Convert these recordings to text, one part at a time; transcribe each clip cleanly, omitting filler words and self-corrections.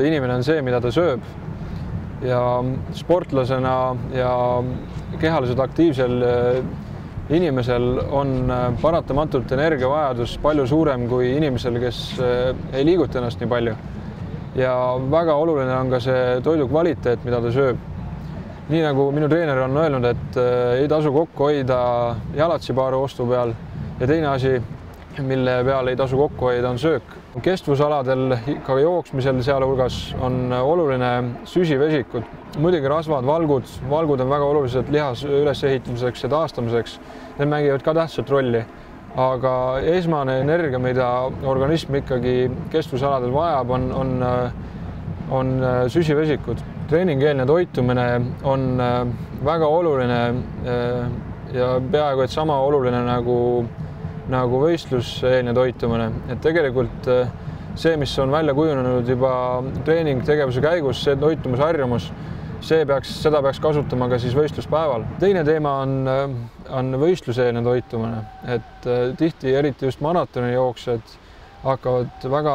inimene on see, mida ta sööb. Ja sportlasena ja kehaliselt aktiivsel inimesel on paratamatult energiavajadus palju suurem kui inimesel, kes ei liiguta ennast nii palju. Ja väga oluline on ka see toidu kvaliteet, mida ta sööb. Nii nagu minu treener on öelnud, et ei tasu kokku hoida jalatsipaaru ostu peal ja teine asi, mille peal ei tasu kokku hoida, on söök. Kestvusaladel, ka jooksmisel sealhulgas on oluline süsivesikud. Muidugi rasvad, valgud on väga olulised lihas ülesehitamiseks ja taastamiseks. Need mängivad ka tähtsat rolli. Aga esmane energia, mida organism ikkagi kestvusaladel vajab, on süsivesikud. Treeningeelne toitumine on väga oluline ja peaaegu et sama oluline nagu võistluseelne toitumine. Et tegelikult see, mis on välja kujunenud juba treeningtegevuse käigus, see toitumusharjumus, seda peaks kasutama ka siis võistluspäeval. Teine teema on võistluseelne toitumine. Et tihti, eriti just maratoni jooksjad, hakkavad väga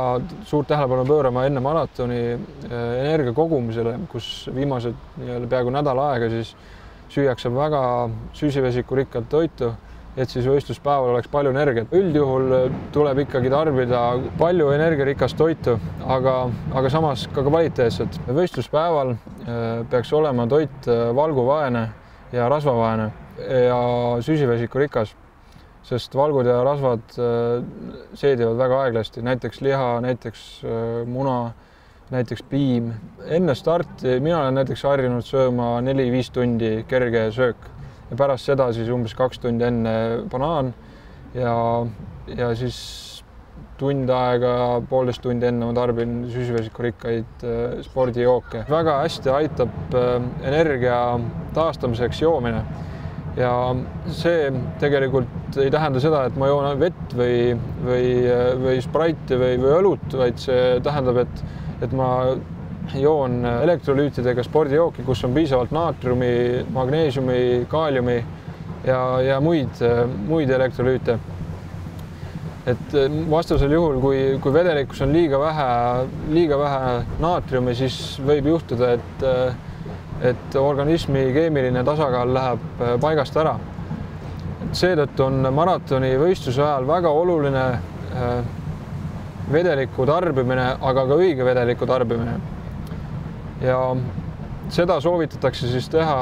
suurt tähelepanu pöörama enne maratoni energia kogumisele, kus viimased peaaegu nädal aega siis süüakse väga süsivesikurikkalt toitu, et siis võistluspäeval oleks palju energiat. Üldjuhul tuleb ikkagi tarbida palju energiarikast toitu, aga samas ka kvaliteetset. Võistluspäeval peaks olema toit valguvaene ja rasvavaene ja süsivesikurikas, sest valgud ja rasvad seedivad väga aeglasti, näiteks liha, näiteks muna, näiteks piim. Enne starti mina olen näiteks harjunud sööma 4-5 tundi kerge söök ja pärast seda siis umbes 2 tundi enne banaan ja siis tund aega, 1,5 tundi enne ma tarbin süsivesikurikkad spordijooke. Väga hästi aitab energia taastamiseks joomine. Ja see tegelikult ei tähenda seda, et ma joon vett või spraiti või õlut, vaid see tähendab, et ma joon elektrolüütidega spordijooki, kus on piisavalt naatriumi, magneesiumi, kaaliumi ja muid elektrolüüte. Et vastasel juhul, kui vedelikus on liiga vähe naatriumi, siis võib juhtuda, et organismi keemiline tasakaal läheb paigast ära. Seetõttu on maratoni võistluse ajal väga oluline vedeliku tarbimine, aga ka õige vedeliku tarbimine. Ja seda soovitatakse siis teha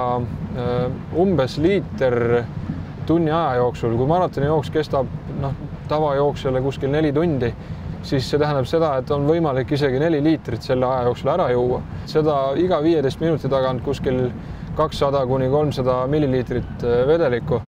umbes liiter tunni aja jooksul. Kui maratoni jooks kestab tavajooksjale kuskil 4 tundi, siis see tähendab seda, et on võimalik isegi 4 liitrit selle aja jooksul ära juua. Seda iga 15 minuti tagant kuskil 200–300 milliliitrit vedelikku.